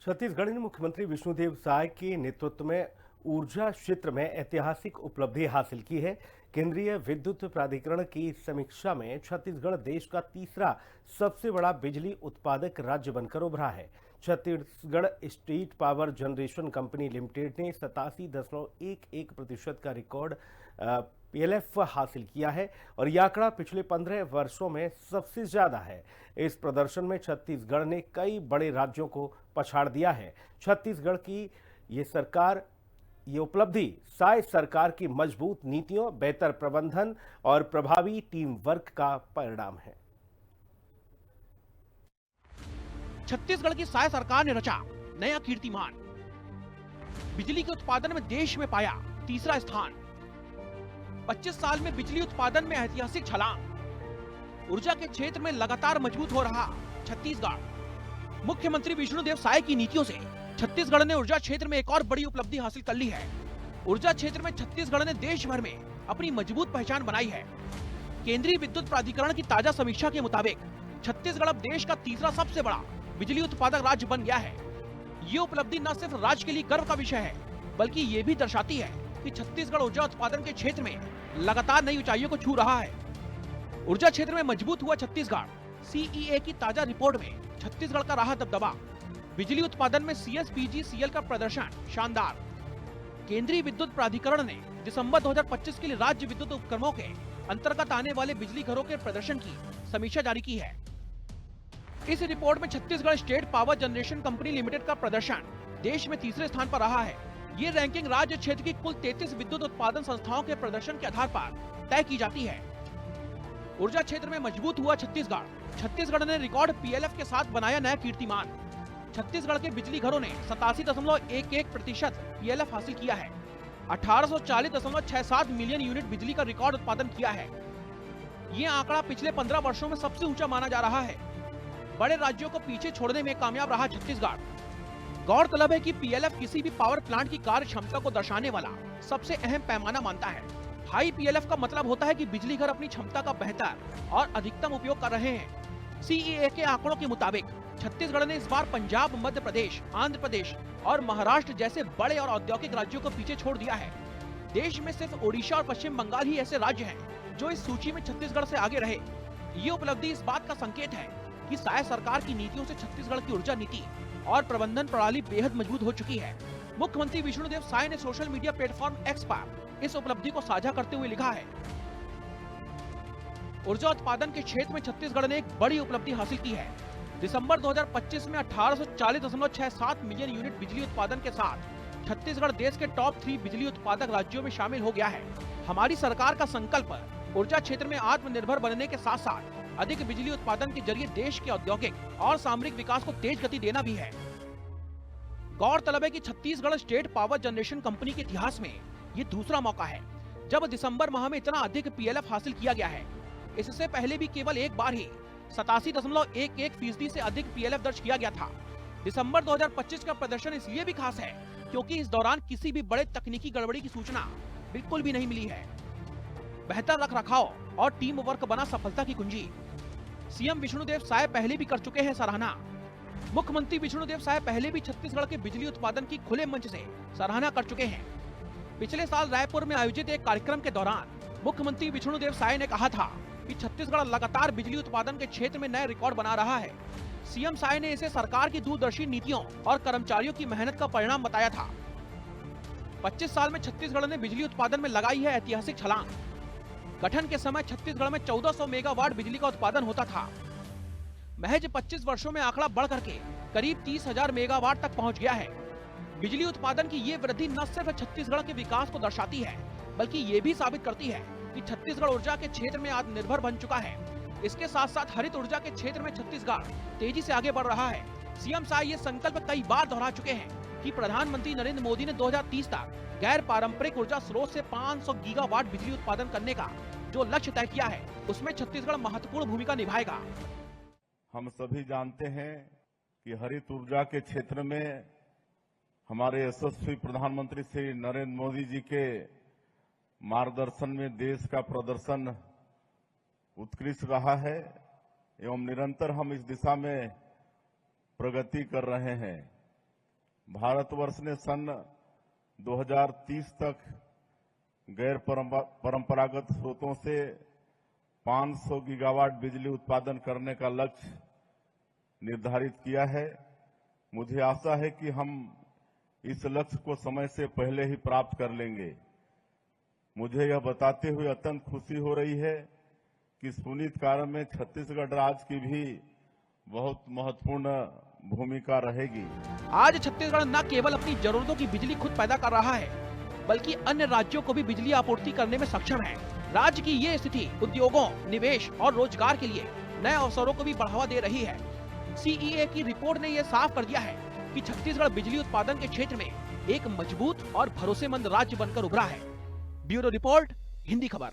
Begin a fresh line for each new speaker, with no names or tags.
छत्तीसगढ़ ने मुख्यमंत्री विष्णुदेव साय के नेतृत्व में ऊर्जा क्षेत्र में ऐतिहासिक उपलब्धि हासिल की है। केंद्रीय विद्युत प्राधिकरण की समीक्षा में छत्तीसगढ़ देश का तीसरा सबसे बड़ा बिजली उत्पादक राज्य बनकर उभरा है। Chhattisgarh state power generation company limited ने 87.11% का रिकॉर्ड पीएलएफ हासिल किया है और यह आंकड़ा पिछले 15 वर्षों में सबसे ज्यादा है। इस प्रदर्शन में छत्तीसगढ़ ने कई बड़े राज्यों को पछाड़ दिया है। छत्तीसगढ़ की ये उपलब्धि साय सरकार की मजबूत नीतियों, बेहतर प्रबंधन और प्रभावी टीम वर्क का परिणाम है।
छत्तीसगढ़ की साय सरकार ने रचा नया कीर्तिमान। बिजली के उत्पादन में देश में पाया तीसरा स्थान। 25 साल में बिजली उत्पादन में ऐतिहासिक छलांग। ऊर्जा के क्षेत्र में लगातार मजबूत हो रहा छत्तीसगढ़। मुख्यमंत्री विष्णुदेव साय की नीतियों से छत्तीसगढ़ ने ऊर्जा क्षेत्र में एक और बड़ी उपलब्धि हासिल कर ली है। ऊर्जा क्षेत्र में छत्तीसगढ़ ने देश भर में अपनी मजबूत पहचान बनाई है। केंद्रीय विद्युत प्राधिकरण की ताजा समीक्षा के मुताबिक छत्तीसगढ़ अब देश का तीसरा सबसे बड़ा बिजली उत्पादक राज्य बन गया है। ये उपलब्धि न सिर्फ राज्य के लिए गर्व का विषय है, बल्कि ये भी दर्शाती है कि छत्तीसगढ़ ऊर्जा उत्पादन के क्षेत्र में लगातार नई ऊंचाइयों को छू रहा है। ऊर्जा क्षेत्र में मजबूत हुआ छत्तीसगढ़। सीईए की ताजा रिपोर्ट में छत्तीसगढ़ का रहा दबदबा। बिजली उत्पादन में सीएसपीजीसीएल का प्रदर्शन शानदार। केंद्रीय विद्युत प्राधिकरण ने दिसंबर 2025 के लिए राज्य विद्युत उपक्रमों के अंतर्गत आने वाले बिजली घरों के प्रदर्शन की समीक्षा जारी की है। इस रिपोर्ट में Chhattisgarh state power generation company limited का प्रदर्शन देश में तीसरे स्थान पर रहा है। ये रैंकिंग राज्य क्षेत्र की कुल 33 विद्युत उत्पादन संस्थाओं के प्रदर्शन के आधार पर तय की जाती है। ऊर्जा क्षेत्र में मजबूत हुआ छत्तीसगढ़। छत्तीसगढ़ ने रिकॉर्ड पीएलएफ के साथ बनाया नया कीर्तिमान। छत्तीसगढ़ के बिजली घरों ने 87.11% पीएलएफ हासिल किया है। 1840.67 मिलियन यूनिट बिजली का रिकॉर्ड उत्पादन किया है। ये आंकड़ा पिछले 15 वर्षों में सबसे ऊंचा माना जा रहा है। बड़े राज्यों को पीछे छोड़ने में कामयाब रहा छत्तीसगढ़। गौरतलब है कि पीएलएफ किसी भी पावर प्लांट की कार्य क्षमता को दर्शाने वाला सबसे अहम पैमाना मानता है। हाई पीएलएफ का मतलब होता है कि बिजली घर अपनी क्षमता का बेहतर और अधिकतम उपयोग कर रहे हैं। सीईए के आंकड़ों के मुताबिक छत्तीसगढ़ ने इस बार पंजाब, मध्य प्रदेश, आंध्र प्रदेश और महाराष्ट्र जैसे बड़े और औद्योगिक राज्यों को पीछे छोड़ दिया है। देश में सिर्फ ओडिशा और पश्चिम बंगाल ही ऐसे राज्य हैं जो इस सूची में छत्तीसगढ़ से आगे रहे। ये उपलब्धि इस बात का संकेत है कि साय सरकार की नीतियों से छत्तीसगढ़ की ऊर्जा नीति और प्रबंधन प्रणाली बेहद मजबूत हो चुकी है। मुख्यमंत्री विष्णुदेव साय ने सोशल मीडिया प्लेटफॉर्म एक्स पर इस उपलब्धि को साझा करते हुए लिखा है, ऊर्जा उत्पादन के क्षेत्र में छत्तीसगढ़ ने एक बड़ी उपलब्धि हासिल की है। दिसंबर 2025 में 1840.67 मिलियन यूनिट बिजली उत्पादन के साथ छत्तीसगढ़ देश के टॉप 3 बिजली उत्पादक राज्यों में शामिल हो गया है। हमारी सरकार का संकल्प ऊर्जा क्षेत्र में आत्मनिर्भर बनने के साथ साथ अधिक बिजली उत्पादन के जरिए देश के औद्योगिक और सामरिक विकास को तेज गति देना भी है। गौरतलब है कि Chhattisgarh state power generation company के इतिहास में ये दूसरा मौका है जब दिसंबर माह में इतना अधिक पीएलएफ हासिल किया गया है। इससे पहले भी केवल एक बार ही 87.11% से अधिक पीएलएफ दर्ज किया गया था। दिसंबर 2025 का प्रदर्शन इसलिए भी खास है क्योंकि इस दौरान किसी भी बड़े तकनीकी गड़बड़ी की सूचना बिल्कुल भी नहीं मिली है। बेहतर रखरखाव और टीम वर्क बना सफलता की कुंजी। सीएम विष्णुदेव साय पहले भी कर चुके हैं सराहना। मुख्यमंत्री विष्णुदेव साय पहले भी छत्तीसगढ़ के बिजली उत्पादन की खुले मंच से सराहना कर चुके हैं। पिछले साल रायपुर में आयोजित एक कार्यक्रम के दौरान मुख्यमंत्री विष्णुदेव साय ने कहा था कि छत्तीसगढ़ लगातार बिजली उत्पादन के क्षेत्र में नए रिकॉर्ड बना रहा है। सीएम साय ने इसे सरकार की दूरदर्शी नीतियों और कर्मचारियों की मेहनत का परिणाम बताया था। 25 साल में छत्तीसगढ़ ने बिजली उत्पादन में लगाई है ऐतिहासिक छलांग। गठन के समय छत्तीसगढ़ में 1400 मेगावाट बिजली का उत्पादन होता था। महज 25 वर्षों में आंकड़ा बढ़ करके करीब 30,000 मेगावाट तक पहुंच गया है। बिजली उत्पादन की ये वृद्धि न सिर्फ छत्तीसगढ़ के विकास को दर्शाती है, बल्कि ये भी साबित करती है कि छत्तीसगढ़ ऊर्जा के क्षेत्र में आत्मनिर्भर बन चुका है। इसके साथ साथ हरित ऊर्जा के क्षेत्र में छत्तीसगढ़ तेजी से आगे बढ़ रहा है। सीएम साय ये संकल्प कई बार दोहरा चुके हैं कि प्रधानमंत्री नरेंद्र मोदी ने 2030 तक गैर पारंपरिक ऊर्जा स्रोत से 500 गीगावाट बिजली उत्पादन करने का जो लक्ष्य तय किया है, उसमें छत्तीसगढ़ महत्वपूर्ण भूमिका निभाएगा।
हम सभी जानते हैं कि हरित ऊर्जा के क्षेत्र में हमारे यशस्वी प्रधानमंत्री श्री नरेंद्र मोदी जी के मार्गदर्शन में देश का प्रदर्शन उत्कृष्ट रहा है एवं निरंतर हम इस दिशा में प्रगति कर रहे हैं। भारतवर्ष ने सन 2030 तक गैर परंपरागत स्रोतों से 500 गीगावाट बिजली उत्पादन करने का लक्ष्य निर्धारित किया है। मुझे आशा है कि हम इस लक्ष्य को समय से पहले ही प्राप्त कर लेंगे। मुझे यह बताते हुए अत्यंत खुशी हो रही है कि इस पुनीत कार्य में छत्तीसगढ़ राज्य की भी बहुत महत्वपूर्ण भूमिका रहेगी।
आज छत्तीसगढ़ न केवल अपनी जरूरतों की बिजली खुद पैदा कर रहा है, बल्कि अन्य राज्यों को भी बिजली आपूर्ति करने में सक्षम है। राज्य की ये स्थिति उद्योगों, निवेश और रोजगार के लिए नए अवसरों को भी बढ़ावा दे रही है। CEA की रिपोर्ट ने यह साफ कर दिया है कि छत्तीसगढ़ बिजली उत्पादन के क्षेत्र में एक मजबूत और भरोसेमंद राज्य बनकर उभरा है। ब्यूरो रिपोर्ट, हिंदी खबर।